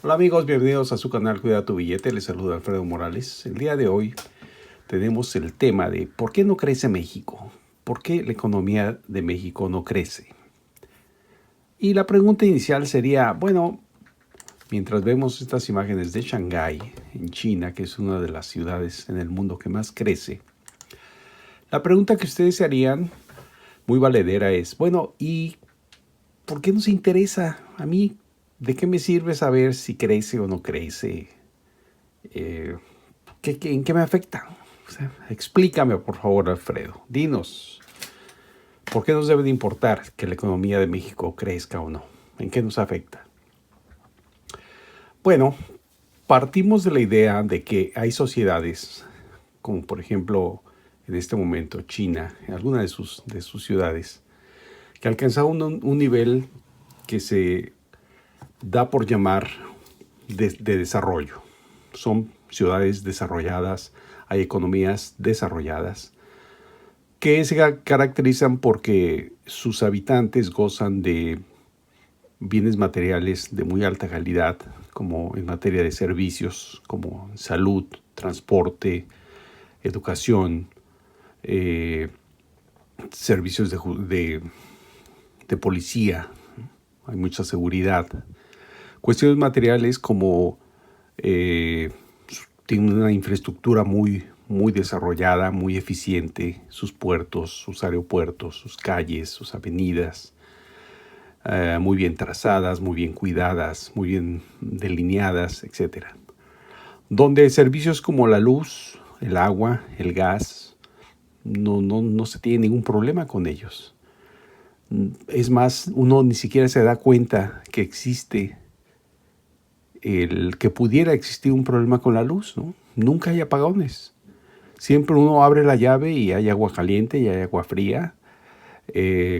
Hola amigos, bienvenidos a su canal Cuida tu Billete. Les saluda Alfredo Morales. El día de hoy tenemos el tema de ¿por qué no crece México? ¿Por qué la economía de México no crece? Y la pregunta inicial sería, bueno, mientras vemos estas imágenes de Shanghái, en China, que es una de las ciudades en el mundo que más crece, la pregunta que ustedes se harían, muy valedera, es, bueno, ¿y por qué nos interesa? A mí, ¿de qué me sirve saber si crece o no crece? ¿En qué me afecta? O sea, explícame, por favor, Alfredo. Dinos, ¿por qué nos debe de importar que la economía de México crezca o no? ¿En qué nos afecta? Bueno, partimos de la idea de que hay sociedades, como por ejemplo en este momento China, en alguna de sus ciudades, que alcanzaron un nivel que se da por llamar de desarrollo. Son ciudades desarrolladas, hay economías desarrolladas, que se caracterizan porque sus habitantes gozan de bienes materiales de muy alta calidad, como en materia de servicios, como salud, transporte, educación, eh, servicios de policía, hay mucha seguridad. Cuestiones materiales como tienen una infraestructura muy desarrollada, muy eficiente, sus puertos, sus aeropuertos, sus calles, sus avenidas, muy bien trazadas, muy bien cuidadas, muy bien delineadas, etc. Donde servicios como la luz, el agua, el gas, no se tiene ningún problema con ellos. Es más, uno ni siquiera se da cuenta que existe el que pudiera existir un problema con la luz, ¿no? Nunca hay apagones. Siempre uno abre la llave y hay agua caliente y hay agua fría.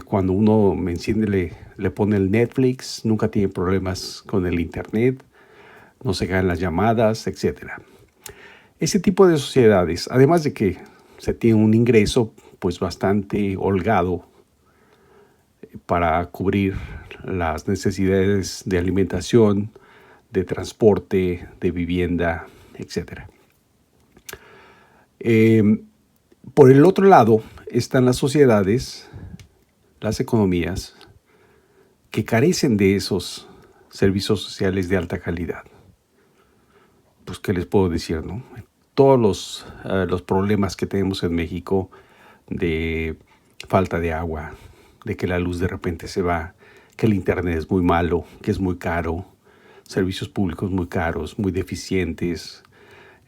Cuando uno me enciende, le pone el Netflix, nunca tiene problemas con el internet, no se caen las llamadas, etc. Ese tipo de sociedades, además de que se tiene un ingreso pues bastante holgado para cubrir las necesidades de alimentación, de transporte, de vivienda, etc. Por el otro lado están las sociedades, las economías, que carecen de esos servicios sociales de alta calidad. Pues, ¿qué les puedo decir, no? Todos los problemas que tenemos en México de falta de agua, de que la luz de repente se va, que el internet es muy malo, que es muy caro, servicios públicos muy caros, muy deficientes,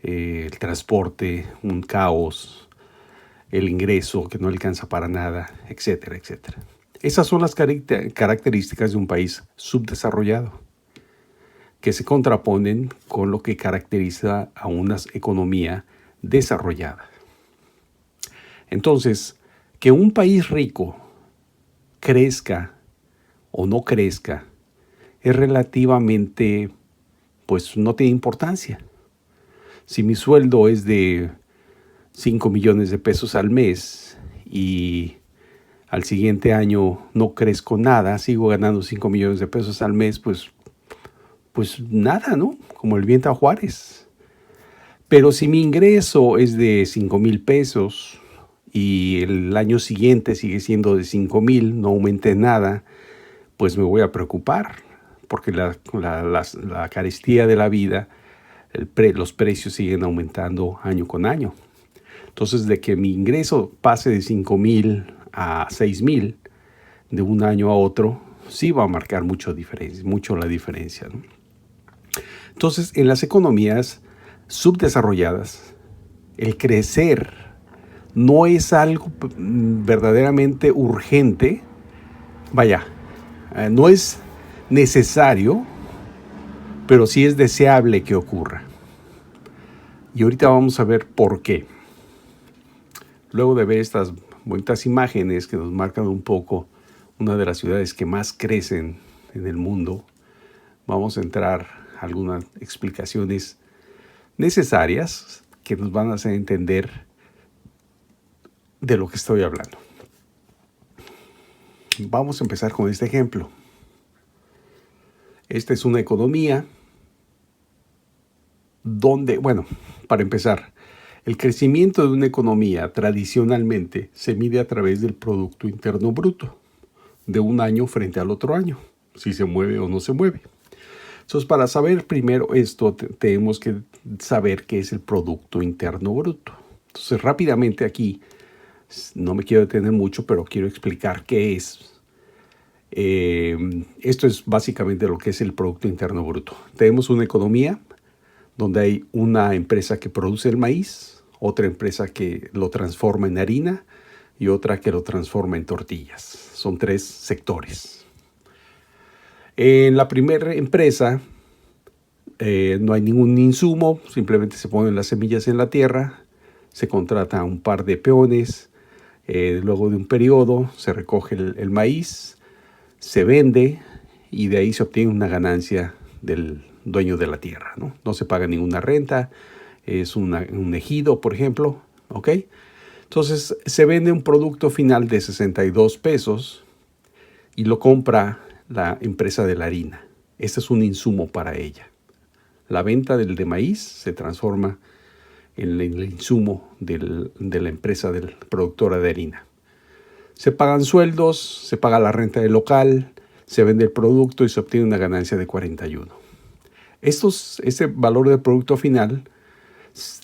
el transporte, un caos, el ingreso que no alcanza para nada, etcétera, etcétera. Esas son las características de un país subdesarrollado, que se contraponen con lo que caracteriza a una economía desarrollada. Entonces, que un país rico crezca o no crezca es relativamente, pues no tiene importancia. Si mi sueldo es de 5 millones de pesos al mes y al siguiente año no crezco nada, sigo ganando 5 millones de pesos al mes, pues nada, ¿no? Como el viento a Juárez. Pero si mi ingreso es de 5,000 pesos y el año siguiente sigue siendo de 5,000, no aumente nada, pues me voy a preocupar, porque la carestía de la vida, los precios siguen aumentando año con año. Entonces, de que mi ingreso pase de 5,000 a 6,000 de un año a otro, sí va a marcar mucho la diferencia, ¿no? Entonces, en las economías subdesarrolladas, el crecer no es algo verdaderamente urgente. Vaya, no es necesario, pero sí es deseable que ocurra. Y ahorita vamos a ver por qué. Luego de ver estas bonitas imágenes que nos marcan un poco una de las ciudades que más crecen en el mundo, vamos a entrar a algunas explicaciones necesarias que nos van a hacer entender de lo que estoy hablando. Vamos a empezar con este ejemplo. Esta es una economía Bueno, para empezar, el crecimiento de una economía tradicionalmente se mide a través del Producto Interno Bruto, de un año frente al otro año, si se mueve o no se mueve. Entonces, para saber primero esto, tenemos que saber qué es el Producto Interno Bruto. Entonces, rápidamente aquí, no me quiero detener mucho, pero quiero explicar qué es. Esto es básicamente lo que es el Producto Interno Bruto. Tenemos una economía donde hay una empresa que produce el maíz, otra empresa que lo transforma en harina y otra que lo transforma en tortillas. Son tres sectores. En la primera empresa no hay ningún insumo, simplemente se ponen las semillas en la tierra, se contrata a un par de peones, luego de un periodo se recoge el maíz, se vende y de ahí se obtiene una ganancia del dueño de la tierra, ¿no? No se paga ninguna renta, es un ejido, por ejemplo, ¿ok? Entonces se vende un producto final de 62 pesos y lo compra la empresa de la harina. Este es un insumo para ella. La venta de maíz se transforma en el insumo de la empresa productora de harina. Se pagan sueldos, se paga la renta del local, se vende el producto y se obtiene una ganancia de 41. Ese valor del producto final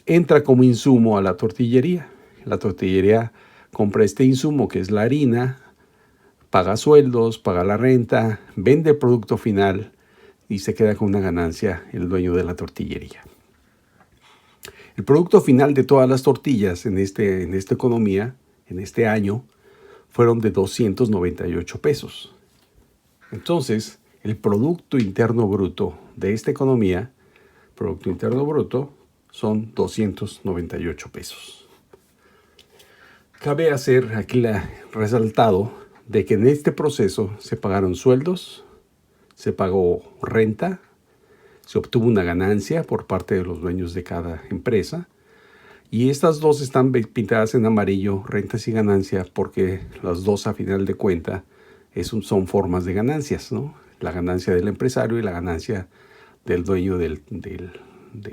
entra como insumo a la tortillería. La tortillería compra este insumo que es la harina, paga sueldos, paga la renta, vende el producto final y se queda con una ganancia el dueño de la tortillería. El producto final de todas las tortillas en esta economía, en este año, fueron de 298 pesos. Entonces, el Producto Interno Bruto de esta economía, Producto Interno Bruto, son 298 pesos. Cabe hacer aquí resaltado de que en este proceso se pagaron sueldos, se pagó renta, se obtuvo una ganancia por parte de los dueños de cada empresa. Y estas dos están pintadas en amarillo, rentas y ganancia, porque las dos a final de cuenta son formas de ganancias, ¿no? La ganancia del empresario y la ganancia del dueño de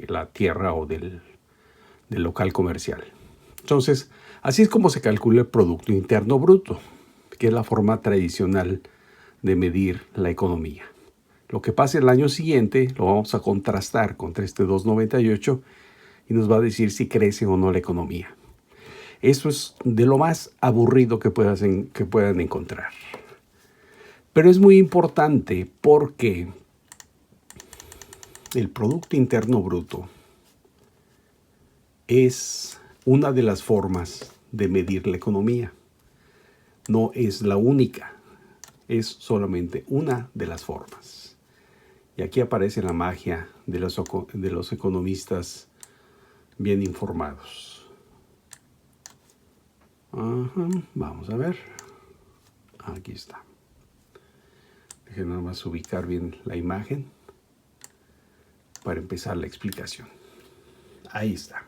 la tierra o del local comercial. Entonces, así es como se calcula el Producto Interno Bruto, que es la forma tradicional de medir la economía. Lo que pase el año siguiente lo vamos a contrastar contra este 298 y nos va a decir si crece o no la economía. Eso es de lo más aburrido que puedan encontrar. Pero es muy importante porque el Producto Interno Bruto es una de las formas de medir la economía. No es la única, es solamente una de las formas. Y aquí aparece la magia de los economistas bien informados. Vamos a ver. Aquí está. Déjenme nada más ubicar bien la imagen para empezar la explicación. Ahí está.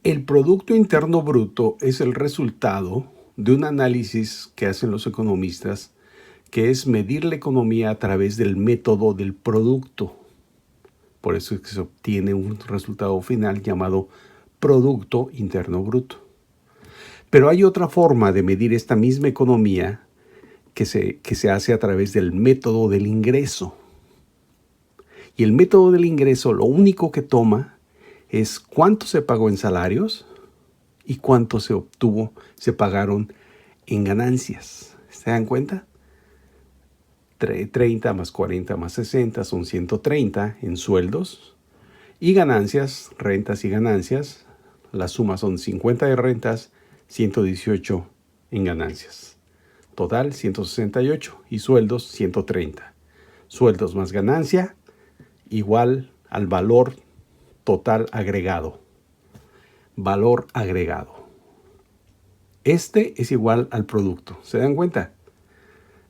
El Producto Interno Bruto es el resultado de un análisis que hacen los economistas, que es medir la economía a través del método del producto. Por eso es que se obtiene un resultado final llamado Producto Interno Bruto. Pero hay otra forma de medir esta misma economía que se hace a través del método del ingreso. Y el método del ingreso lo único que toma es cuánto se pagó en salarios y cuánto se pagaron en ganancias. ¿Se dan cuenta? 30 más 40 más 60 son 130 en sueldos. Y ganancias, rentas y ganancias, la suma son 50 de rentas, 118 en ganancias. Total 168 y sueldos 130. Sueldos más ganancia igual al valor total agregado. Valor agregado. Este es igual al producto. ¿Se dan cuenta?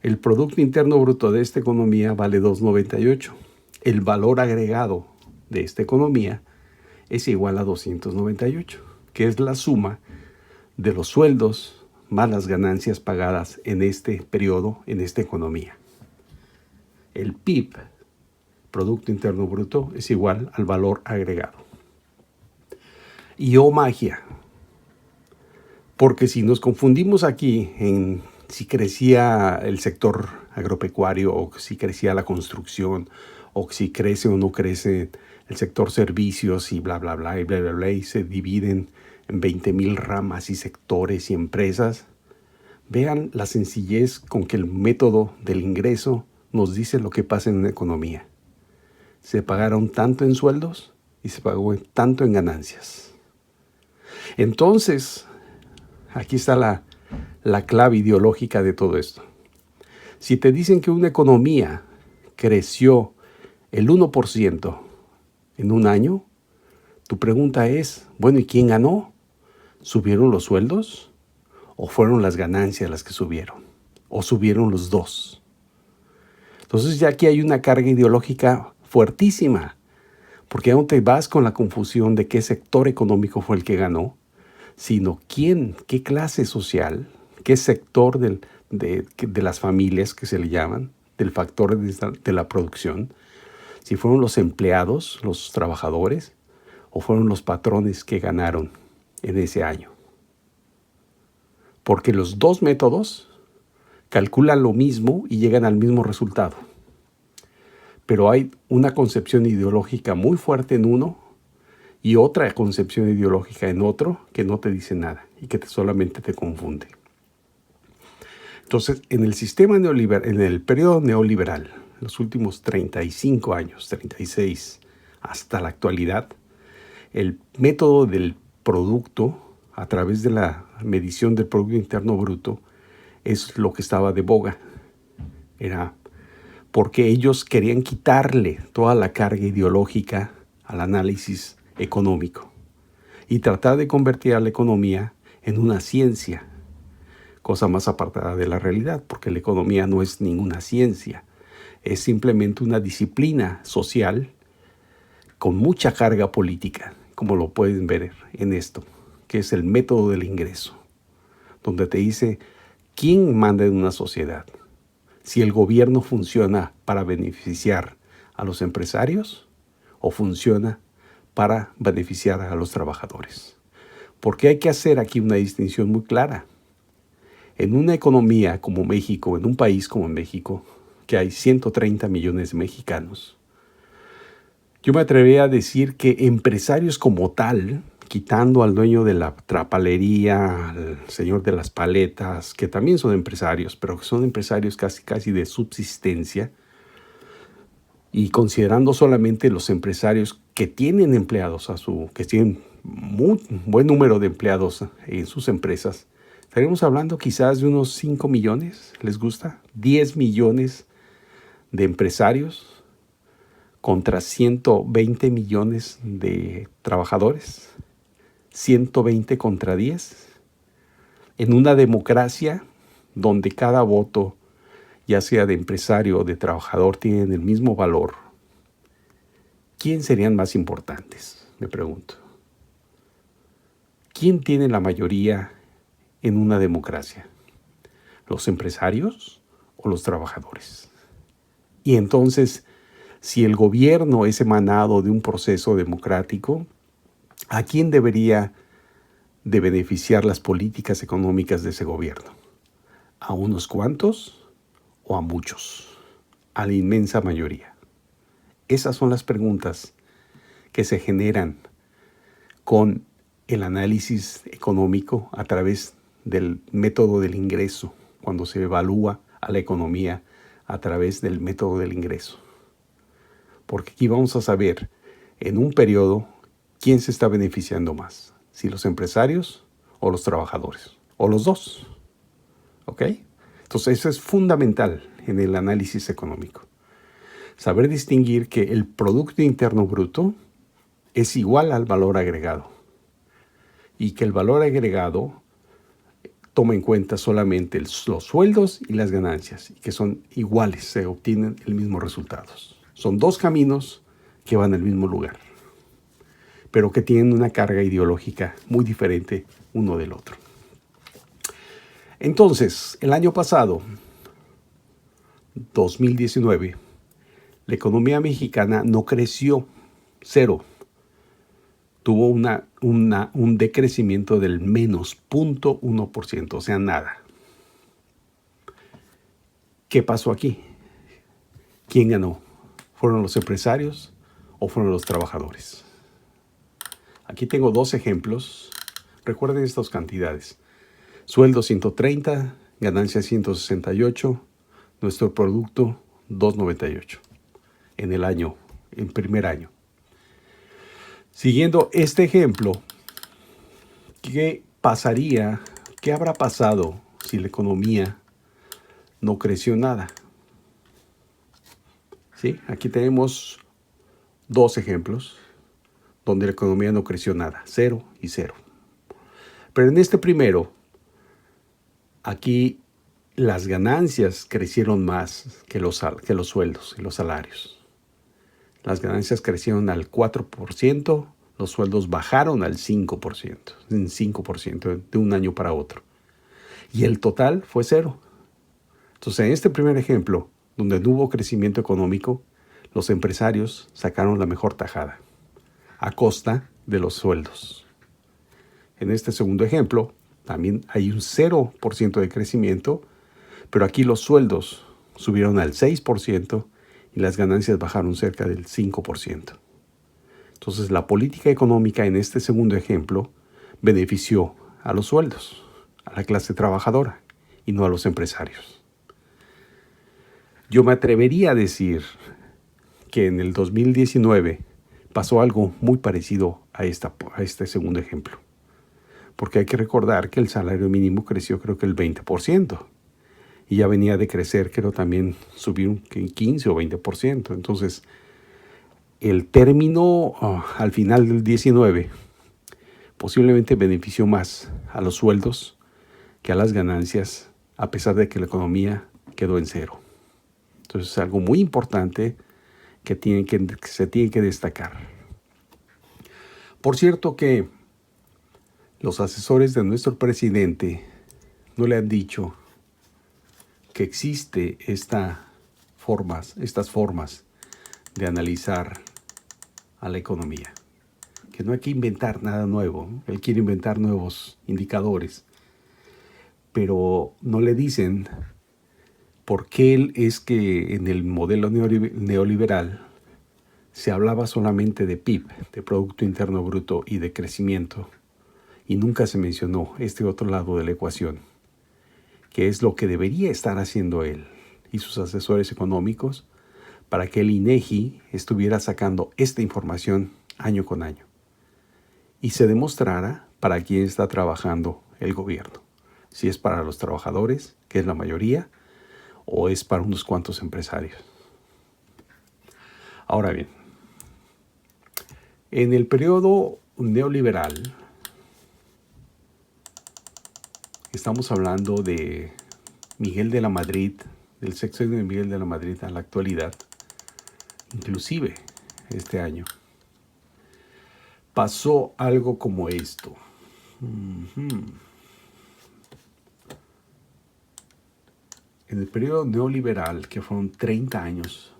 El Producto Interno Bruto de esta economía vale 298. El valor agregado de esta economía es igual a 298, que es la suma de los sueldos, más las ganancias pagadas en este periodo, en esta economía. El PIB, Producto Interno Bruto, es igual al valor agregado. Y oh magia, porque si nos confundimos aquí en si crecía el sector agropecuario o si crecía la construcción o si crece o no crece el sector servicios y bla, bla, bla, y bla, bla, bla, y se dividen en 20,000 ramas y sectores y empresas, vean la sencillez con que el método del ingreso nos dice lo que pasa en una economía. Se pagaron tanto en sueldos y se pagó tanto en ganancias. Entonces, aquí está la clave ideológica de todo esto. Si te dicen que una economía creció el 1% en un año, tu pregunta es, bueno, ¿y quién ganó? ¿Subieron los sueldos? ¿O fueron las ganancias las que subieron? ¿O subieron los dos? Entonces ya aquí hay una carga ideológica fuertísima, porque no te vas con la confusión de qué sector económico fue el que ganó, sino quién, qué clase social, qué sector de las familias que se le llaman, del factor de la producción, si fueron los empleados, los trabajadores, o fueron los patrones que ganaron en ese año. Porque los dos métodos calculan lo mismo y llegan al mismo resultado. Pero hay una concepción ideológica muy fuerte en uno y otra concepción ideológica en otro que no te dice nada y que solamente te confunde. Entonces, en el sistema neoliberal, en el periodo neoliberal, los últimos 35 años, 36, hasta la actualidad, el método del producto, a través de la medición del Producto Interno Bruto, es lo que estaba de boga. Era porque ellos querían quitarle toda la carga ideológica al análisis económico y tratar de convertir a la economía en una ciencia, cosa más apartada de la realidad, porque la economía no es ninguna ciencia, es simplemente una disciplina social con mucha carga política, como lo pueden ver en esto, que es el método del ingreso, donde te dice quién manda en una sociedad, si el gobierno funciona para beneficiar a los empresarios o funciona para beneficiar a los trabajadores. Porque hay que hacer aquí una distinción muy clara. En una economía como México, en un país como México, que hay 130 millones de mexicanos, yo me atrevería a decir que empresarios como tal, quitando al dueño de la trapalería, al señor de las paletas, que también son empresarios, pero que son empresarios casi de subsistencia, y considerando solamente los empresarios que tienen empleados que tienen muy buen número de empleados en sus empresas, estaremos hablando quizás de unos 5 millones, ¿les gusta? 10 millones de empresarios contra 120 millones de trabajadores. 120 contra 10. En una democracia donde cada voto, ya sea de empresario o de trabajador, tienen el mismo valor, ¿quién serían más importantes? Me pregunto. ¿Quién tiene la mayoría en una democracia? ¿Los empresarios o los trabajadores? Y entonces, si el gobierno es emanado de un proceso democrático, ¿a quién debería de beneficiar las políticas económicas de ese gobierno? ¿A unos cuantos o a muchos? A la inmensa mayoría. Esas son las preguntas que se generan con el análisis económico a través del método del ingreso, cuando se evalúa a la economía a través del método del ingreso. Porque aquí vamos a saber en un periodo quién se está beneficiando más, si los empresarios o los trabajadores, o los dos. ¿Ok? Entonces eso es fundamental en el análisis económico. Saber distinguir que el Producto Interno Bruto es igual al valor agregado y que el valor agregado toma en cuenta solamente los sueldos y las ganancias, y que son iguales, se obtienen el mismo resultados. Son dos caminos que van al mismo lugar, pero que tienen una carga ideológica muy diferente uno del otro. Entonces, el año pasado, 2019, la economía mexicana no creció, cero. Tuvo un decrecimiento del menos 0.1%, o sea, nada. ¿Qué pasó aquí? ¿Quién ganó? ¿Fueron los empresarios o fueron los trabajadores? Aquí tengo dos ejemplos. Recuerden estas cantidades. Sueldo 130, ganancia 168, nuestro producto 298 en el año, en primer año. Siguiendo este ejemplo, ¿qué pasaría? ¿Qué habrá pasado si la economía no creció nada? ¿Sí? Aquí tenemos dos ejemplos donde la economía no creció nada, 0 y 0. Pero en este primero, aquí las ganancias crecieron más que los sueldos y los salarios. Las ganancias crecieron al 4%, los sueldos bajaron al 5%, en 5% de un año para otro. Y el total fue 0. Entonces, en este primer ejemplo, donde no hubo crecimiento económico, los empresarios sacaron la mejor tajada, a costa de los sueldos. En este segundo ejemplo, también hay un 0% de crecimiento, pero aquí los sueldos subieron al 6% y las ganancias bajaron cerca del 5%. Entonces, la política económica en este segundo ejemplo benefició a los sueldos, a la clase trabajadora y no a los empresarios. Yo me atrevería a decir que en el 2019 pasó algo muy parecido a este segundo ejemplo. Porque hay que recordar que el salario mínimo creció creo que el 20%. Y ya venía de crecer, creo también subir un 15 o 20%. Entonces, el término al final del 19 posiblemente benefició más a los sueldos que a las ganancias, a pesar de que la economía quedó en 0. Entonces, es algo muy importante que se tiene que destacar. Por cierto que los asesores de nuestro presidente no le han dicho que existe estas formas de analizar a la economía. Que no hay que inventar nada nuevo. Él quiere inventar nuevos indicadores. Pero no le dicen por qué es que en el modelo neoliberal se hablaba solamente de PIB, de Producto Interno Bruto y de crecimiento. Y nunca se mencionó este otro lado de la ecuación, que es lo que debería estar haciendo él y sus asesores económicos para que el INEGI estuviera sacando esta información año con año y se demostrara para quién está trabajando el gobierno. Si es para los trabajadores, que es la mayoría, o es para unos cuantos empresarios. Ahora bien, en el periodo neoliberal, estamos hablando de Miguel de la Madrid, del sexenio de Miguel de la Madrid a la actualidad, inclusive este año, pasó algo como esto. En el periodo neoliberal, que fueron 30 años,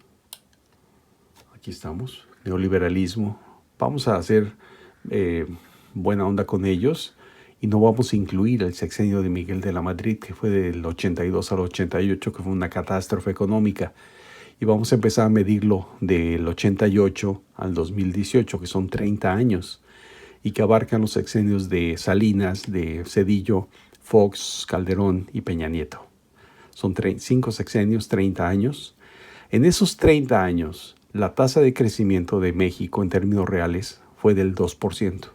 aquí estamos, neoliberalismo, vamos a hacer buena onda con ellos y no vamos a incluir el sexenio de Miguel de la Madrid, que fue del 82 al 88, que fue una catástrofe económica. Y vamos a empezar a medirlo del 88 al 2018, que son 30 años, y que abarcan los sexenios de Salinas, de Zedillo, Fox, Calderón y Peña Nieto. Son 5 sexenios, 30 años. En esos 30 años, la tasa de crecimiento de México en términos reales fue del 2%.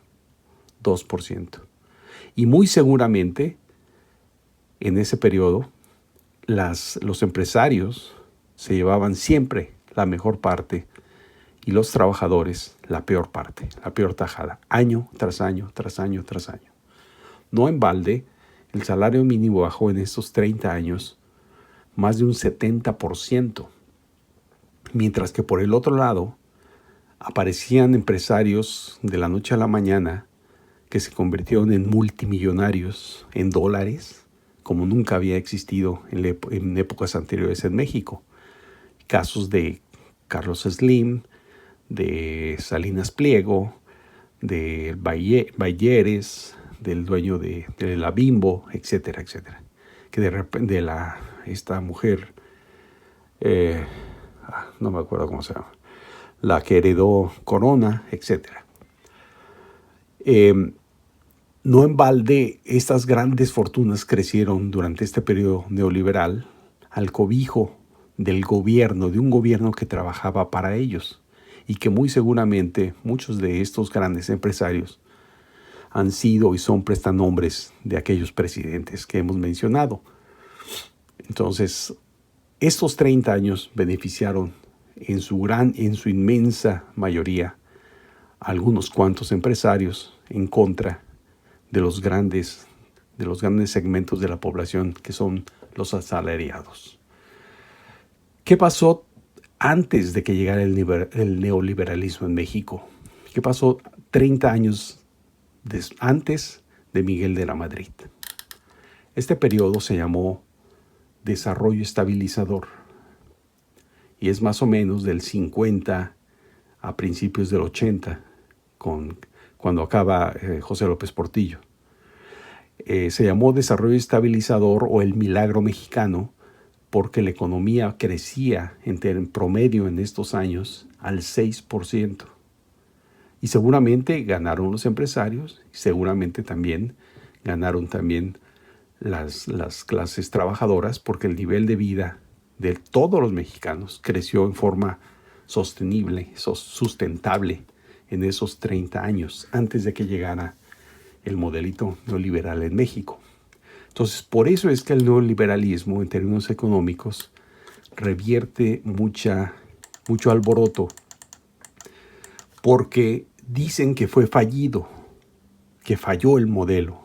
2%. Y muy seguramente, en ese periodo, los empresarios se llevaban siempre la mejor parte y los trabajadores la peor parte, la peor tajada, año tras año, tras año, tras año. No en balde, el salario mínimo bajó en estos 30 años más de un 70%, mientras que por el otro lado aparecían empresarios de la noche a la mañana que se convirtieron en multimillonarios en dólares como nunca había existido en épocas anteriores en México. Casos de Carlos Slim, de Salinas Pliego, de Balleres, del dueño de la Bimbo, etcétera, etcétera. Que de repente esta mujer, no me acuerdo cómo se llama, la que heredó Corona, etcétera. No en balde, estas grandes fortunas crecieron durante este periodo neoliberal al cobijo del gobierno, de un gobierno que trabajaba para ellos y que muy seguramente muchos de estos grandes empresarios han sido y son prestanombres de aquellos presidentes que hemos mencionado. Entonces, estos 30 años beneficiaron en su inmensa mayoría a algunos cuantos empresarios en contra de los grandes segmentos de la población que son los asalariados. ¿Qué pasó antes de que llegara el neoliberalismo en México? ¿Qué pasó 30 años antes de Miguel de la Madrid? Este periodo se llamó desarrollo estabilizador y es más o menos del 50 a principios del 80, cuando acaba José López Portillo. Se llamó desarrollo estabilizador o el milagro mexicano porque la economía crecía en promedio en estos años al 6%. Y seguramente ganaron los empresarios, y seguramente también ganaron las clases trabajadoras, porque el nivel de vida de todos los mexicanos creció en forma sostenible, sustentable en esos 30 años, antes de que llegara el modelito neoliberal en México. Entonces, por eso es que el neoliberalismo, en términos económicos, revierte mucho alboroto, porque dicen que fue fallido, que falló el modelo,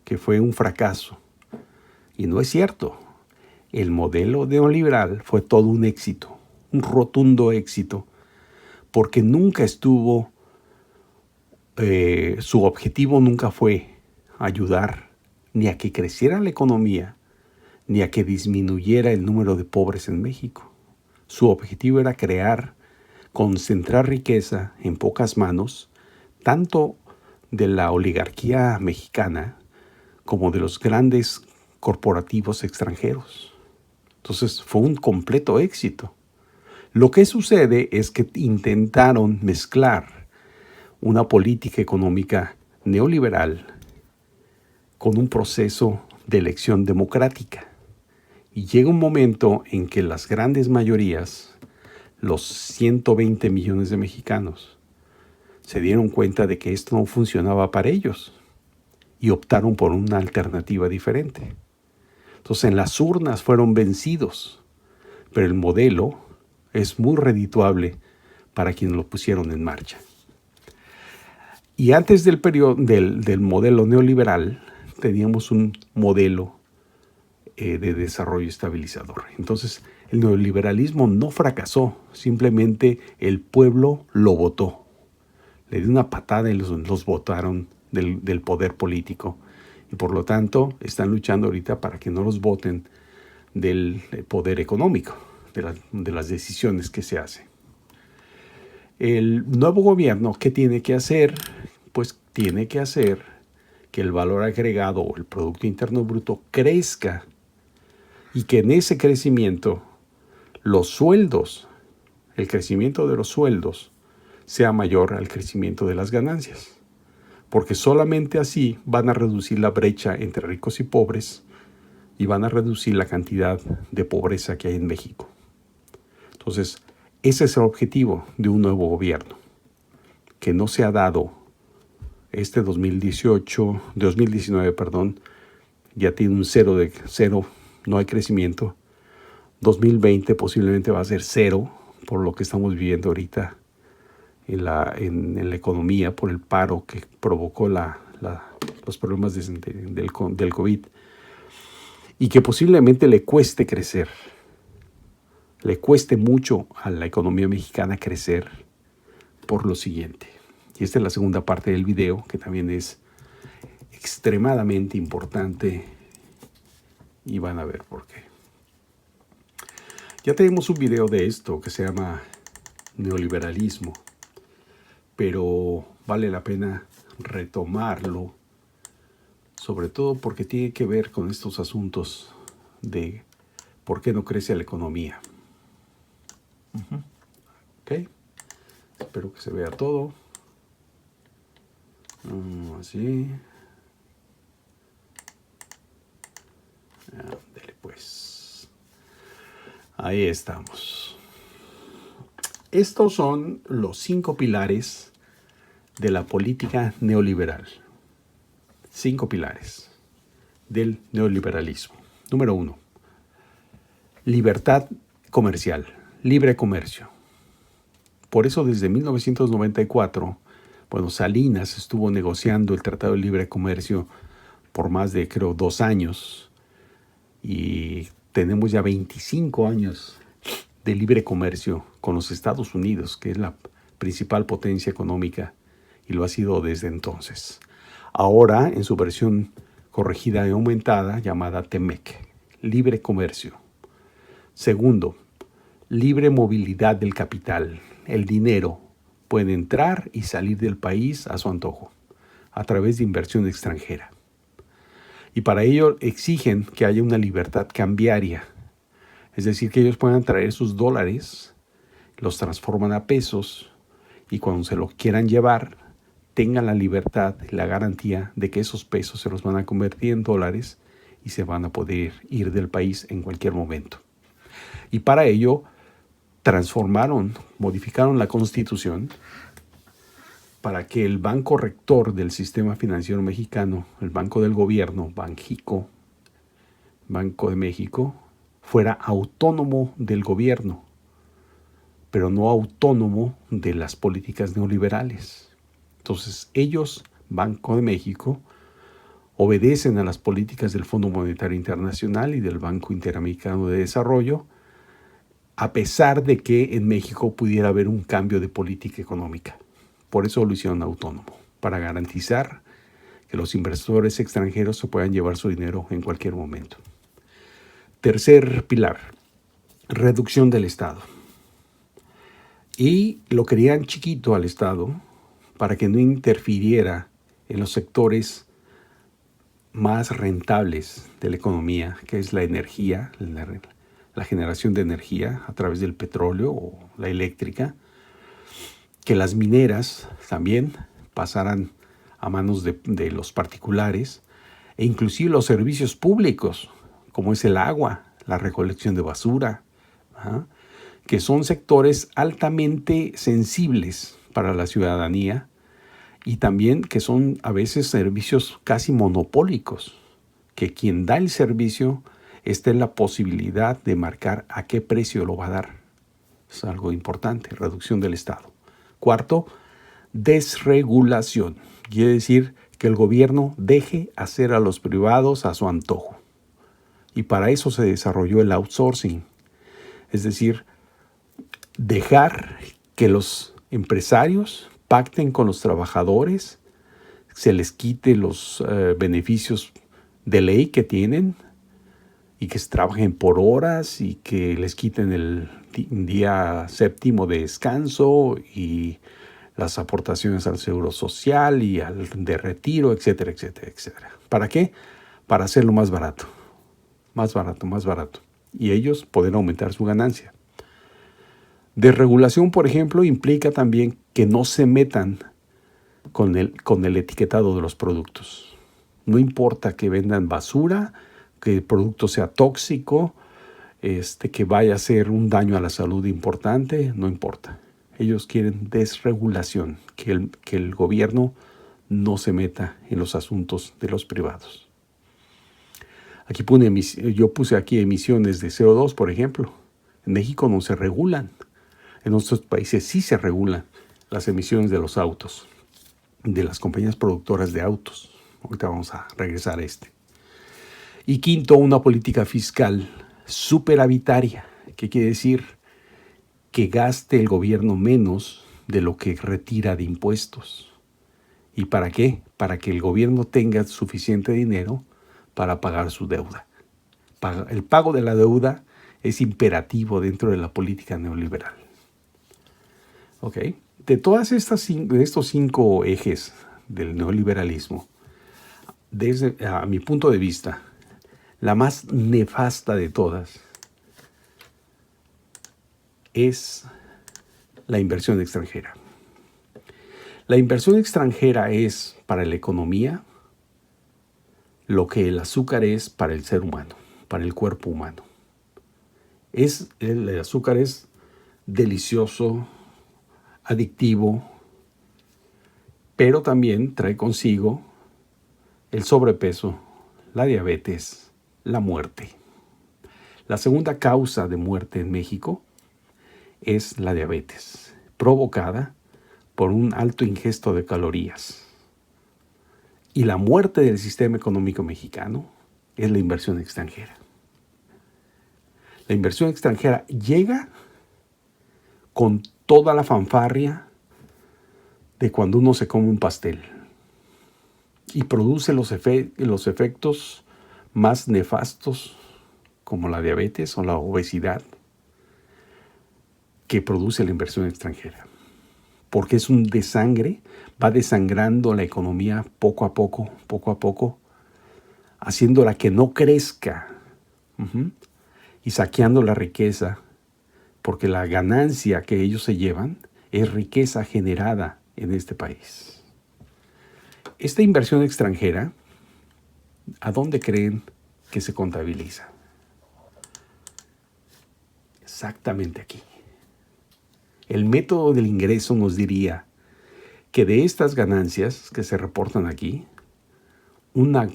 que fue un fracaso. Y no es cierto. El modelo neoliberal fue todo un éxito, un rotundo éxito, porque nunca estuvo, su objetivo nunca fue ayudar ni a que creciera la economía, ni a que disminuyera el número de pobres en México. Su objetivo era concentrar riqueza en pocas manos, tanto de la oligarquía mexicana como de los grandes corporativos extranjeros. Entonces fue un completo éxito. Lo que sucede es que intentaron mezclar una política económica neoliberal con un proceso de elección democrática. Y llega un momento en que las grandes mayorías, los 120 millones de mexicanos, se dieron cuenta de que esto no funcionaba para ellos y optaron por una alternativa diferente. Entonces en las urnas fueron vencidos, pero el modelo es muy redituable para quienes lo pusieron en marcha. Y antes del modelo neoliberal, teníamos un modelo de desarrollo estabilizador. Entonces, el neoliberalismo no fracasó, simplemente el pueblo lo votó. Le dio una patada y los votaron del poder político. Y por lo tanto, están luchando ahorita para que no los voten del poder económico, de las decisiones que se hacen. El nuevo gobierno, ¿qué tiene que hacer? Pues tiene que hacer que el valor agregado o el Producto Interno Bruto crezca y que en ese crecimiento el crecimiento de los sueldos sea mayor al crecimiento de las ganancias. Porque solamente así van a reducir la brecha entre ricos y pobres y van a reducir la cantidad de pobreza que hay en México. Entonces, ese es el objetivo de un nuevo gobierno, que no se ha dado. Este 2019, ya tiene un cero, no hay crecimiento. 2020 posiblemente va a ser cero, por lo que estamos viviendo ahorita en la economía, por el paro que provocó los problemas del COVID, y que posiblemente le cueste crecer. Le cueste mucho a la economía mexicana crecer por lo siguiente. Y esta es la segunda parte del video, que también es extremadamente importante Y van a ver por qué. Ya tenemos un video de esto que se llama neoliberalismo, pero vale la pena retomarlo, sobre todo porque tiene que ver con estos asuntos de por qué no crece la economía. Ok, espero que se vea todo. Así. Dele pues. Ahí estamos. Estos son los 5 pilares de la política neoliberal. 5 pilares del neoliberalismo. Número 1. Libertad comercial, libre comercio. Por eso desde 1994, Salinas estuvo negociando el Tratado de Libre Comercio por más de, creo, 2 años. Y tenemos ya 25 años de libre comercio con los Estados Unidos, que es la principal potencia económica, y lo ha sido desde entonces. Ahora, en su versión corregida y aumentada, llamada TEMEC, libre comercio. Segundo, libre movilidad del capital. El dinero puede entrar y salir del país a su antojo, a través de inversión extranjera. Y para ello exigen que haya una libertad cambiaria. Es decir, que ellos puedan traer sus dólares, los transforman a pesos, y cuando se los quieran llevar, tengan la libertad y la garantía de que esos pesos se los van a convertir en dólares y se van a poder ir del país en cualquier momento. Y para ello modificaron la Constitución para que el banco rector del sistema financiero mexicano, el Banco del Gobierno, Banxico, Banco de México, fuera autónomo del gobierno, pero no autónomo de las políticas neoliberales. Entonces ellos, Banco de México, obedecen a las políticas del Fondo Monetario Internacional y del Banco Interamericano de Desarrollo, a pesar de que en México pudiera haber un cambio de política económica. Por eso lo hicieron autónomo, para garantizar que los inversores extranjeros se puedan llevar su dinero en cualquier momento. Tercer pilar, reducción del Estado. Y lo querían chiquito al Estado para que no interfiriera en los sectores más rentables de la economía, que es la energía, la generación de energía a través del petróleo o la eléctrica, que las mineras también pasaran a manos de los particulares, e inclusive los servicios públicos, como es el agua, la recolección de basura, que son sectores altamente sensibles para la ciudadanía y también que son a veces servicios casi monopólicos, que quien da el servicio está en la posibilidad de marcar a qué precio lo va a dar. Es algo importante, reducción del Estado. Cuarto, desregulación. Quiere decir que el gobierno deje hacer a los privados a su antojo. Y para eso se desarrolló el outsourcing. Es decir, dejar que los empresarios pacten con los trabajadores, se les quite los beneficios de ley que tienen y que trabajen por horas y que les quiten el día séptimo de descanso y las aportaciones al seguro social y al de retiro, etcétera, etcétera, etcétera. ¿Para qué? Para hacerlo más barato. Más barato, más barato. Y ellos pueden aumentar su ganancia. Desregulación, por ejemplo, implica también que no se metan con el etiquetado de los productos. No importa que vendan basura, que el producto sea tóxico, que vaya a hacer un daño a la salud importante, no importa. Ellos quieren desregulación, que el gobierno no se meta en los asuntos de los privados. Yo puse aquí emisiones de CO2, por ejemplo. En México no se regulan. En otros países sí se regulan las emisiones de los autos, de las compañías productoras de autos. Ahorita vamos a regresar a este. Y quinto, una política fiscal superavitaria, que quiere decir que gaste el gobierno menos de lo que retira de impuestos. ¿Y para qué? Para que el gobierno tenga suficiente dinero para pagar su deuda. El pago de la deuda es imperativo dentro de la política neoliberal. ¿Ok? De de estos 5 ejes del neoliberalismo, a mi punto de vista, la más nefasta de todas es la inversión extranjera. La inversión extranjera es para la economía lo que el azúcar es para el ser humano, para el cuerpo humano. El azúcar es delicioso, adictivo, pero también trae consigo el sobrepeso, la diabetes, la muerte. La segunda causa de muerte en México es la diabetes, provocada por un alto ingesto de calorías. Y la muerte del sistema económico mexicano es la inversión extranjera. La inversión extranjera llega con toda la fanfarria de cuando uno se come un pastel y produce los efectos más nefastos, como la diabetes o la obesidad, que produce la inversión extranjera. Porque es un desangre, va desangrando la economía poco a poco, haciéndola que no crezca y saqueando la riqueza, porque la ganancia que ellos se llevan es riqueza generada en este país. Esta inversión extranjera, ¿a dónde creen que se contabiliza? Exactamente aquí. El método del ingreso nos diría que de estas ganancias que se reportan aquí, una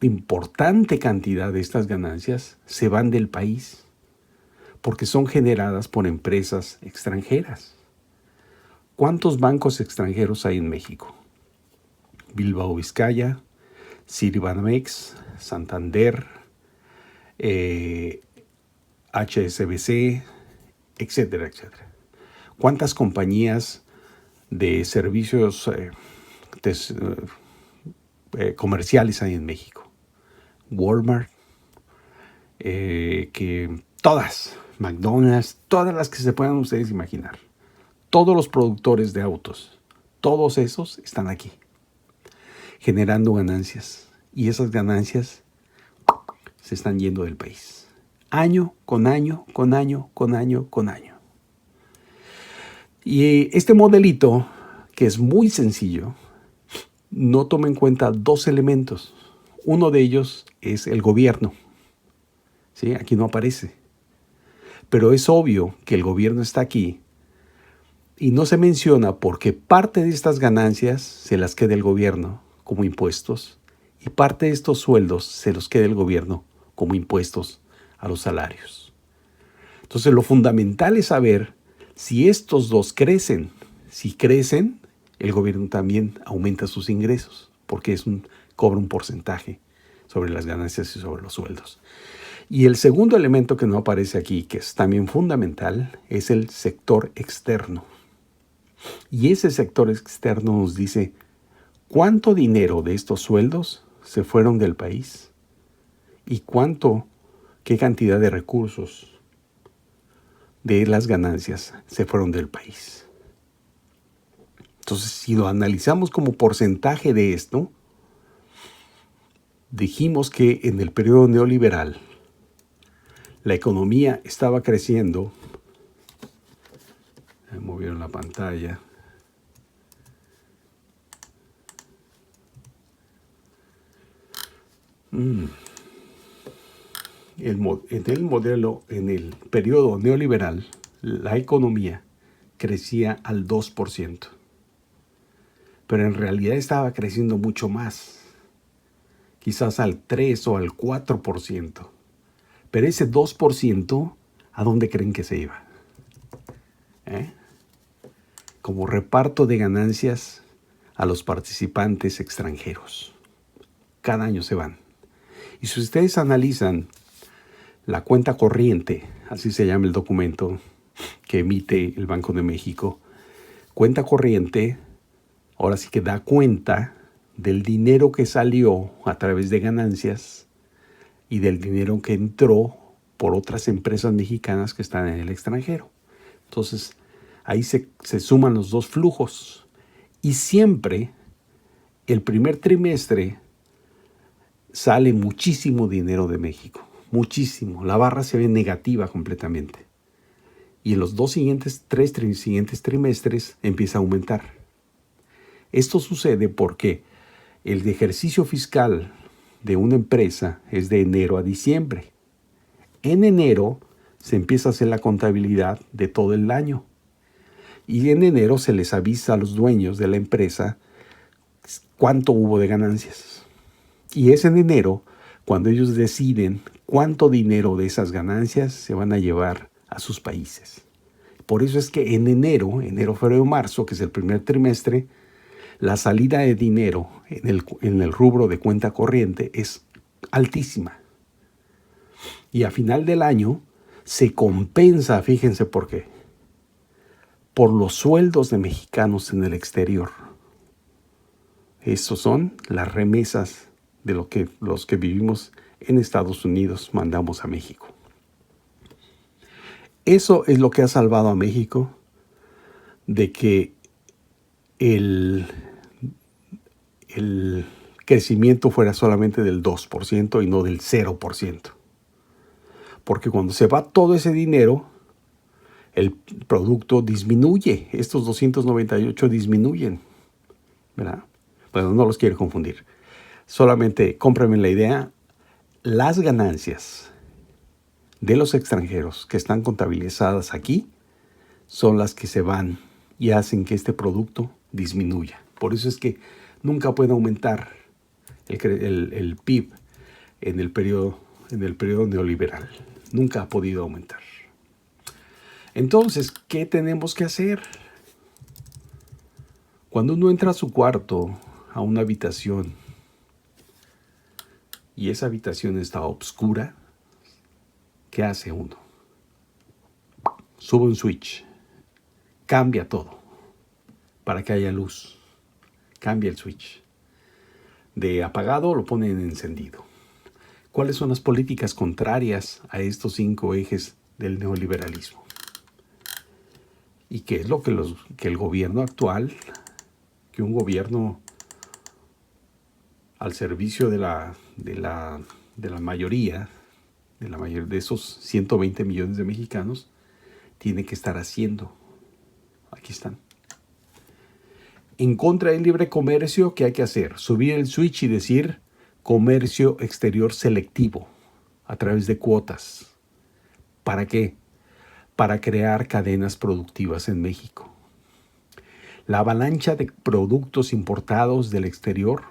importante cantidad de estas ganancias se van del país porque son generadas por empresas extranjeras. ¿Cuántos bancos extranjeros hay en México? Bilbao Vizcaya, Citibanamex, Santander, HSBC, etcétera, etcétera. ¿Cuántas compañías de servicios comerciales hay en México? Walmart, todas, McDonald's, todas las que se puedan ustedes imaginar. Todos los productores de autos, todos esos están aquí, generando ganancias. Y esas ganancias se están yendo del país. Año con año. Y este modelito, que es muy sencillo, no toma en cuenta 2 elementos. Uno de ellos es el gobierno. ¿Sí? Aquí no aparece. Pero es obvio que el gobierno está aquí y no se menciona porque parte de estas ganancias se las queda el gobierno como impuestos y parte de estos sueldos se los queda el gobierno como impuestos a los salarios. Entonces, lo fundamental es saber si estos dos crecen. Si crecen, el gobierno también aumenta sus ingresos, porque cobra un porcentaje sobre las ganancias y sobre los sueldos. Y el segundo elemento que no aparece aquí, que es también fundamental, es el sector externo. Y ese sector externo nos dice cuánto dinero de estos sueldos se fueron del país y qué cantidad de recursos de las ganancias se fueron del país. Entonces, si lo analizamos como porcentaje de esto, dijimos que en el periodo neoliberal la economía estaba creciendo. Me movieron la pantalla. En el periodo neoliberal, la economía crecía al 2%. Pero en realidad estaba creciendo mucho más. Quizás al 3 o al 4%. Pero ese 2%, ¿a dónde creen que se iba? Como reparto de ganancias a los participantes extranjeros. Cada año se van. Y si ustedes analizan la cuenta corriente, así se llama el documento que emite el Banco de México, cuenta corriente, ahora sí que da cuenta del dinero que salió a través de ganancias y del dinero que entró por otras empresas mexicanas que están en el extranjero. Entonces, ahí se suman los dos flujos. Y siempre, el primer trimestre, sale muchísimo dinero de México. Muchísimo. La barra se ve negativa completamente. Y en los tres siguientes trimestres empieza a aumentar. Esto sucede porque el ejercicio fiscal de una empresa es de enero a diciembre. En enero se empieza a hacer la contabilidad de todo el año. Y en enero se les avisa a los dueños de la empresa cuánto hubo de ganancias. Y es en enero cuando ellos deciden cuánto dinero de esas ganancias se van a llevar a sus países. Por eso es que en enero, febrero, marzo, que es el primer trimestre, la salida de dinero en el rubro de cuenta corriente es altísima. Y a final del año se compensa, fíjense por qué, por los sueldos de mexicanos en el exterior. Esos son las remesas de los que vivimos en Estados Unidos mandamos a México. Eso es lo que ha salvado a México de que el crecimiento fuera solamente del 2% y no del 0%. Porque cuando se va todo ese dinero, el producto disminuye. Estos 298 disminuyen, ¿verdad? Bueno, no los quiero confundir. Solamente cómprenme la idea. Las ganancias de los extranjeros que están contabilizadas aquí son las que se van y hacen que este producto disminuya. Por eso es que nunca puede aumentar el PIB en el periodo neoliberal. Nunca ha podido aumentar. Entonces, ¿qué tenemos que hacer? Cuando uno entra a su cuarto, a una habitación, y esa habitación está oscura, ¿qué hace uno? Sube un switch, cambia todo para que haya luz. Cambia el switch. De apagado lo pone en encendido. ¿Cuáles son las políticas contrarias a estos 5 ejes del neoliberalismo? ¿Y qué es lo que el gobierno actual, que un gobierno al servicio de la mayoría, de esos 120 millones de mexicanos, tiene que estar haciendo? Aquí están. En contra del libre comercio, ¿qué hay que hacer? Subir el switch y decir comercio exterior selectivo a través de cuotas. ¿Para qué? Para crear cadenas productivas en México. La avalancha de productos importados del exterior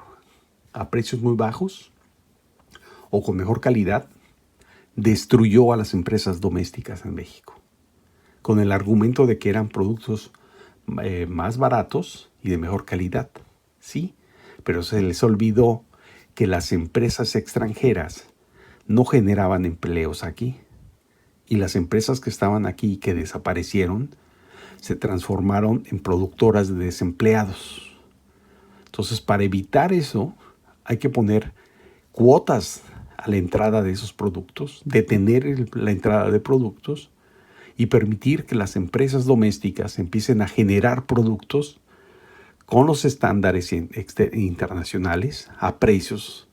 a precios muy bajos o con mejor calidad destruyó a las empresas domésticas en México, con el argumento de que eran productos más baratos y de mejor calidad. Sí, pero se les olvidó que las empresas extranjeras no generaban empleos aquí. Y las empresas que estaban aquí y que desaparecieron se transformaron en productoras de desempleados. Entonces, para evitar eso, hay que poner cuotas a la entrada de esos productos, detener la entrada de productos y permitir que las empresas domésticas empiecen a generar productos con los estándares internacionales a precios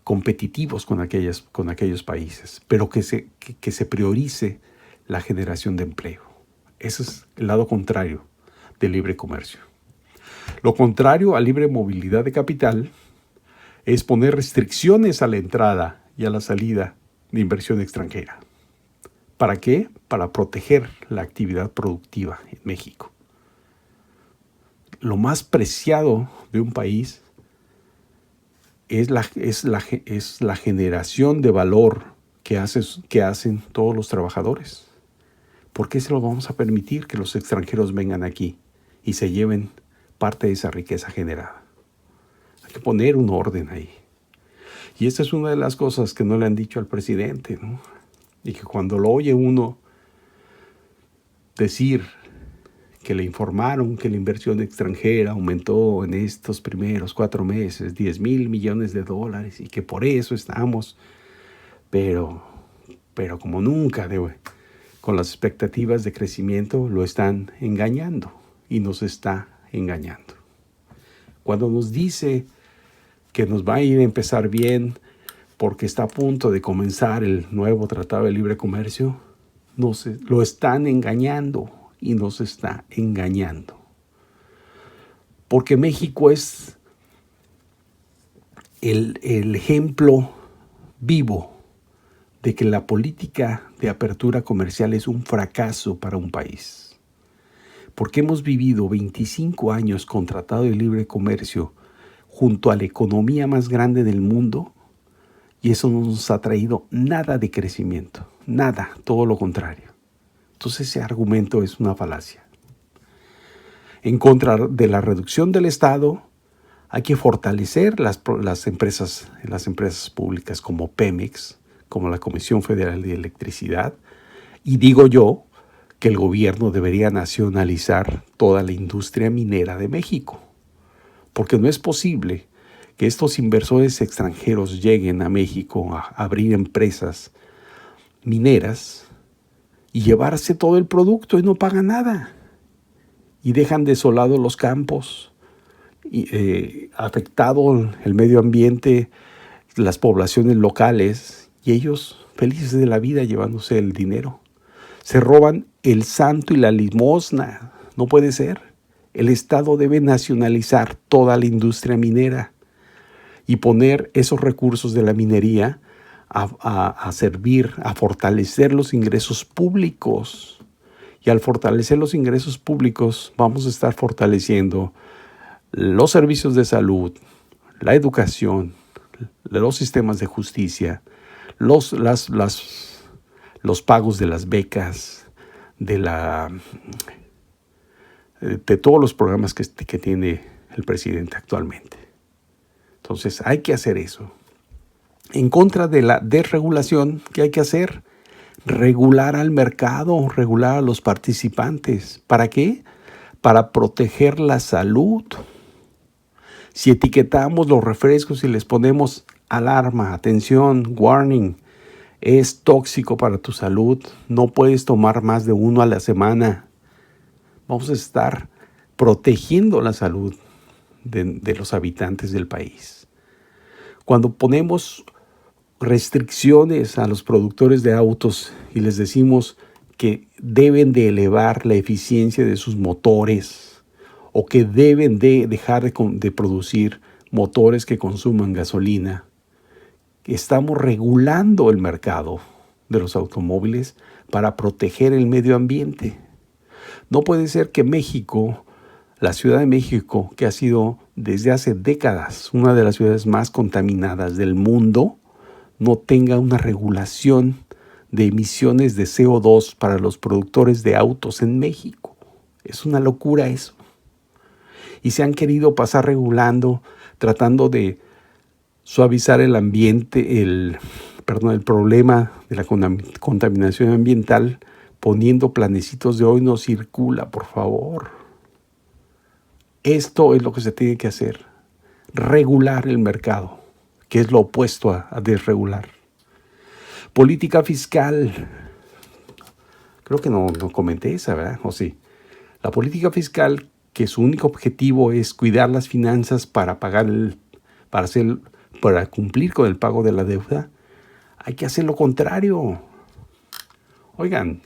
competitivos con aquellos países, pero que se priorice la generación de empleo. Ese es el lado contrario del libre comercio. Lo contrario a libre movilidad de capital es poner restricciones a la entrada y a la salida de inversión extranjera. ¿Para qué? Para proteger la actividad productiva en México. Lo más preciado de un país es la generación de valor que hacen todos los trabajadores. ¿Por qué se lo vamos a permitir que los extranjeros vengan aquí y se lleven parte de esa riqueza generada? Hay que poner un orden ahí. Y esta es una de las cosas que no le han dicho al presidente, ¿no? Y que cuando lo oye uno decir que le informaron que la inversión extranjera aumentó en estos primeros 4 meses $10,000 millones y que por eso estamos pero como nunca, con las expectativas de crecimiento lo están engañando y nos está engañando. Cuando nos dice que nos va a ir a empezar bien porque está a punto de comenzar el nuevo Tratado de Libre Comercio, lo están engañando y nos está engañando. Porque México es el ejemplo vivo de que la política de apertura comercial es un fracaso para un país. Porque hemos vivido 25 años con Tratado de Libre Comercio junto a la economía más grande del mundo y eso no nos ha traído nada de crecimiento, nada, todo lo contrario. Entonces ese argumento es una falacia. En contra de la reducción del Estado, hay que fortalecer las empresas públicas como Pemex, como la Comisión Federal de Electricidad, y digo yo que el gobierno debería nacionalizar toda la industria minera de México, porque no es posible que estos inversores extranjeros lleguen a México a abrir empresas mineras y llevarse todo el producto y no pagan nada, y dejan desolados los campos, afectado el medio ambiente, las poblaciones locales, y ellos felices de la vida llevándose el dinero. Se roban el santo y la limosna. No puede ser. El Estado debe nacionalizar toda la industria minera y poner esos recursos de la minería a servir, a fortalecer los ingresos públicos. Y al fortalecer los ingresos públicos vamos a estar fortaleciendo los servicios de salud, la educación, los sistemas de justicia, los pagos de las becas, de todos los programas que tiene el presidente actualmente. Entonces hay que hacer eso. En contra de la desregulación, ¿qué hay que hacer? Regular al mercado, regular a los participantes. ¿Para qué? Para proteger la salud. Si etiquetamos los refrescos y les ponemos alarma, atención, warning, es tóxico para tu salud, no puedes tomar más de uno a la semana. Vamos a estar protegiendo la salud de los habitantes del país. Cuando ponemos restricciones a los productores de autos y les decimos que deben de elevar la eficiencia de sus motores o que deben de dejar de producir motores que consuman gasolina, estamos regulando el mercado de los automóviles para proteger el medio ambiente. No puede ser que México, la Ciudad de México, que ha sido desde hace décadas una de las ciudades más contaminadas del mundo, no tenga una regulación de emisiones de CO2 para los productores de autos en México. Es una locura eso. Y se han querido pasar regulando, tratando de suavizar el ambiente, el problema de la contaminación ambiental, poniendo planecitos de hoy no circula, por favor. Esto es lo que se tiene que hacer, regular el mercado, que es lo opuesto a desregular. Política fiscal, creo que no comenté esa, ¿verdad? ¿O sí? La política fiscal, que su único objetivo es cuidar las finanzas para cumplir con el pago de la deuda, hay que hacer lo contrario. Oigan,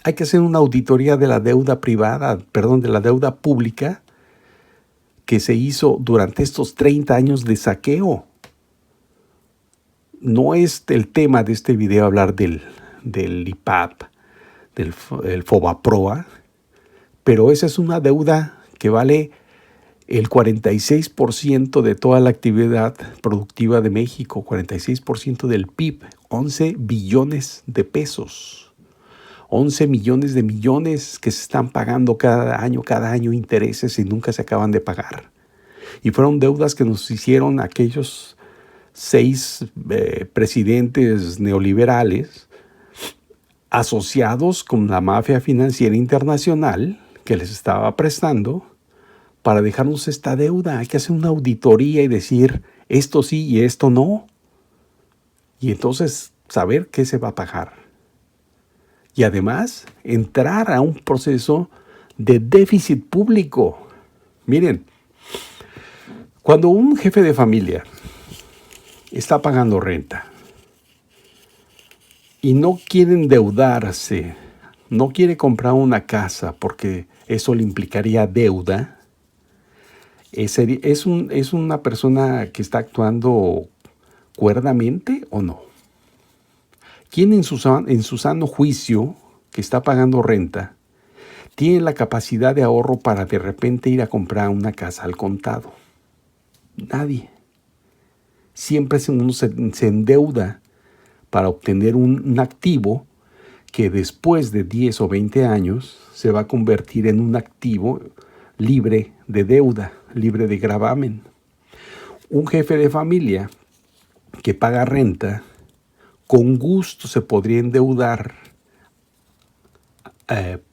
hay que hacer una auditoría de la deuda de la deuda pública que se hizo durante estos 30 años de saqueo. No es el tema de este video hablar del IPAP, del FOBAPROA, pero esa es una deuda que vale el 46% de toda la actividad productiva de México, 46% del PIB, 11 billones de pesos, 11 millones de millones que se están pagando cada año intereses y nunca se acaban de pagar. Y fueron deudas que nos hicieron aquellos 6 presidentes neoliberales asociados con la mafia financiera internacional que les estaba prestando para dejarnos esta deuda. Hay que hacer una auditoría y decir esto sí y esto no. y entonces saber qué se va a pagar. Y además entrar a un proceso de déficit público. Miren, cuando un jefe de familia está pagando renta y no quiere endeudarse, no quiere comprar una casa porque eso le implicaría deuda, ¿es una persona que está actuando cuerdamente o no? ¿Quién en su sano juicio, que está pagando renta, tiene la capacidad de ahorro para de repente ir a comprar una casa al contado? Nadie. Siempre uno se endeuda para obtener un activo que después de 10 o 20 años se va a convertir en un activo libre de deuda, libre de gravamen. Un jefe de familia que paga renta, con gusto se podría endeudar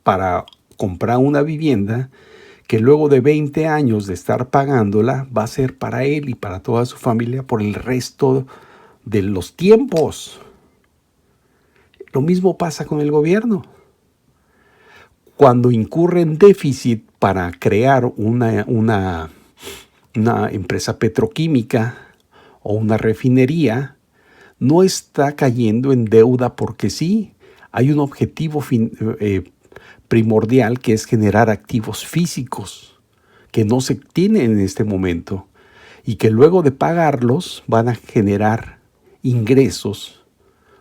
para comprar una vivienda que luego de 20 años de estar pagándola va a ser para él y para toda su familia por el resto de los tiempos. Lo mismo pasa con el gobierno. Cuando incurre en déficit para crear una empresa petroquímica o una refinería, no está cayendo en deuda porque sí. Hay un objetivo primordial, que es generar activos físicos que no se tienen en este momento y que luego de pagarlos van a generar ingresos,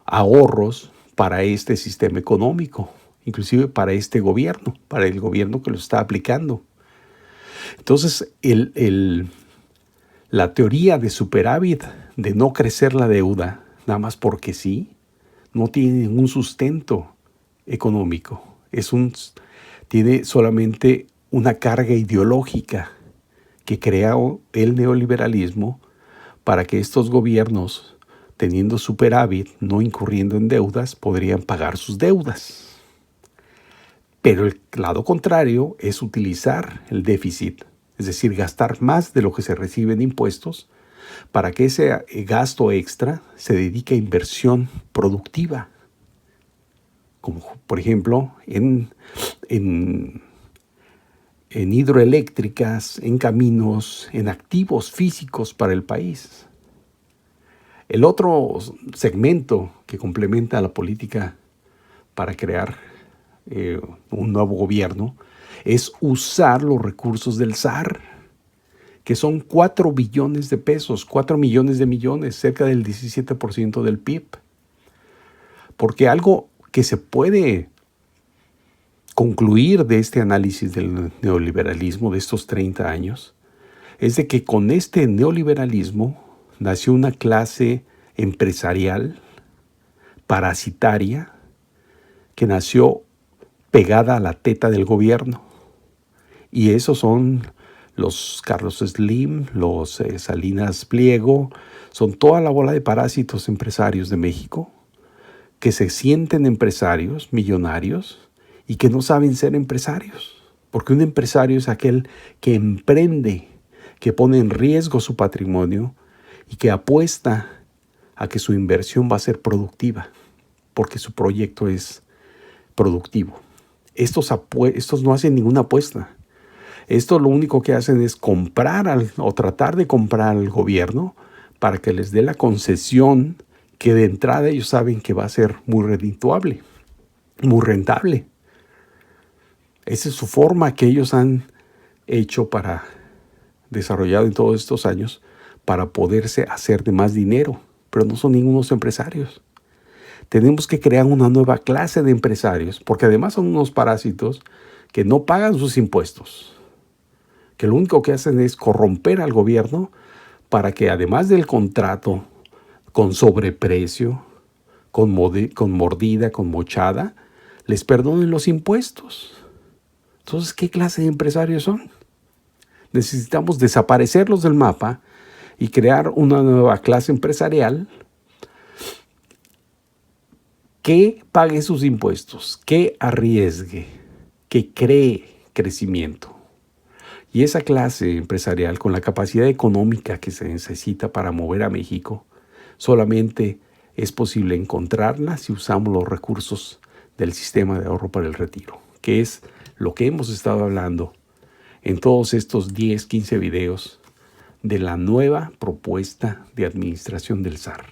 ahorros para este sistema económico, inclusive para este gobierno, para el gobierno que lo está aplicando. Entonces, la teoría de superávit, de no crecer la deuda, nada más porque sí, no tiene ningún sustento económico. Tiene solamente una carga ideológica que creó el neoliberalismo para que estos gobiernos, teniendo superávit, no incurriendo en deudas, podrían pagar sus deudas. Pero el lado contrario es utilizar el déficit, es decir, gastar más de lo que se recibe en impuestos para que ese gasto extra se dedique a inversión productiva, como por ejemplo en hidroeléctricas, en caminos, en activos físicos para el país. El otro segmento que complementa la política para crear un nuevo gobierno es usar los recursos del SAR, que son 4 billones de pesos, 4 millones de millones, cerca del 17% del PIB. Porque algo que se puede concluir de este análisis del neoliberalismo de estos 30 años es de que con este neoliberalismo nació una clase empresarial parasitaria que nació pegada a la teta del gobierno. Y esos son los Carlos Slim, los Salinas Pliego, son toda la bola de parásitos empresarios de México que se sienten empresarios, millonarios, y que no saben ser empresarios. Porque un empresario es aquel que emprende, que pone en riesgo su patrimonio y que apuesta a que su inversión va a ser productiva, porque su proyecto es productivo. Estos no hacen ninguna apuesta. Estos lo único que hacen es comprar o tratar de comprar al gobierno para que les dé la concesión que de entrada ellos saben que va a ser muy redituable, muy rentable. Esa es su forma que ellos han hecho desarrollado en todos estos años para poderse hacer de más dinero, pero no son ningunos empresarios. Tenemos que crear una nueva clase de empresarios, porque además son unos parásitos que no pagan sus impuestos, que lo único que hacen es corromper al gobierno para que además del contrato con sobreprecio, con mordida, con mochada, les perdonen los impuestos. Entonces, ¿qué clase de empresarios son? Necesitamos desaparecerlos del mapa y crear una nueva clase empresarial que pague sus impuestos, que arriesgue, que cree crecimiento. Y esa clase empresarial, con la capacidad económica que se necesita para mover a México, solamente es posible encontrarla si usamos los recursos del sistema de ahorro para el retiro, que es lo que hemos estado hablando en todos estos 10, 15 videos de la nueva propuesta de administración del SAR.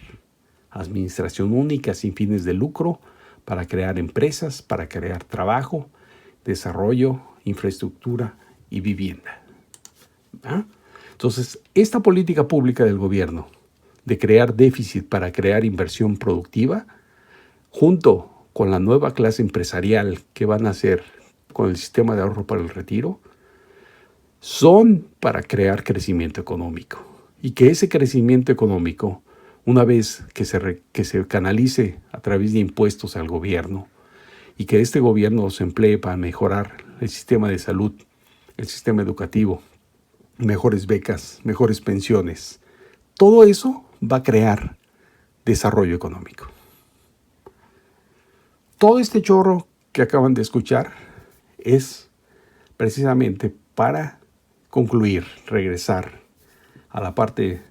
Administración única sin fines de lucro para crear empresas, para crear trabajo, desarrollo, infraestructura y vivienda. ¿Ah? Entonces, esta política pública del gobierno de crear déficit para crear inversión productiva, junto con la nueva clase empresarial que van a hacer con el sistema de ahorro para el retiro, son para crear crecimiento económico. Y que ese crecimiento económico, una vez que se canalice a través de impuestos al gobierno y que este gobierno se emplee para mejorar el sistema de salud, el sistema educativo, mejores becas, mejores pensiones, todo eso va a crear desarrollo económico. Todo este chorro que acaban de escuchar es precisamente para concluir, regresar a la parte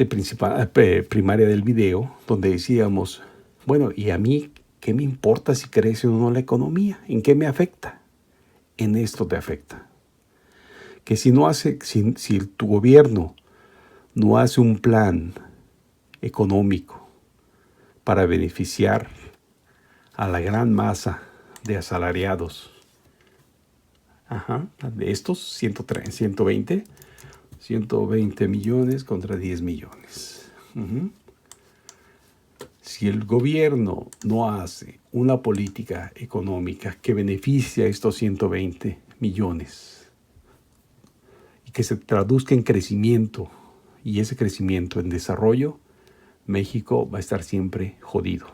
principal, primaria del video, donde decíamos, bueno, ¿y a mí qué me importa si crece o no la economía? ¿En qué me afecta? En esto te afecta. Que si tu gobierno no hace un plan económico para beneficiar a la gran masa de asalariados, de estos 120 millones contra 10 millones. Si el gobierno no hace una política económica que beneficie a estos 120 millones y que se traduzca en crecimiento y ese crecimiento en desarrollo, México va a estar siempre jodido.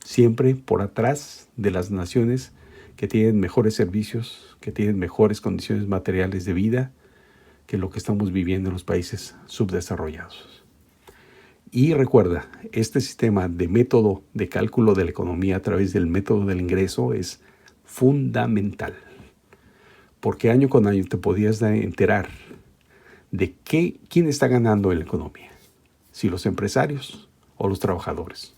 Siempre por atrás de las naciones que tienen mejores servicios, que tienen mejores condiciones materiales de vida que lo que estamos viviendo en los países subdesarrollados. Y recuerda, este sistema de método de cálculo de la economía a través del método del ingreso es fundamental. Porque año con año te podías enterar de quién está ganando en la economía. Si los empresarios o los trabajadores.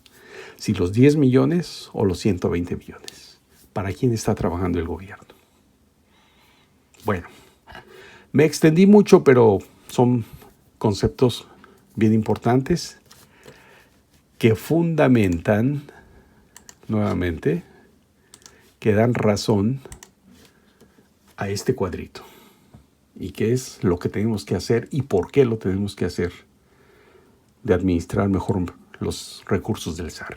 Si los 10 millones o los 120 millones. ¿Para quién está trabajando el gobierno? Bueno, me extendí mucho, pero son conceptos bien importantes que fundamentan, nuevamente, que dan razón a este cuadrito. Y qué es lo que tenemos que hacer y por qué lo tenemos que hacer de administrar mejor los recursos del SAR.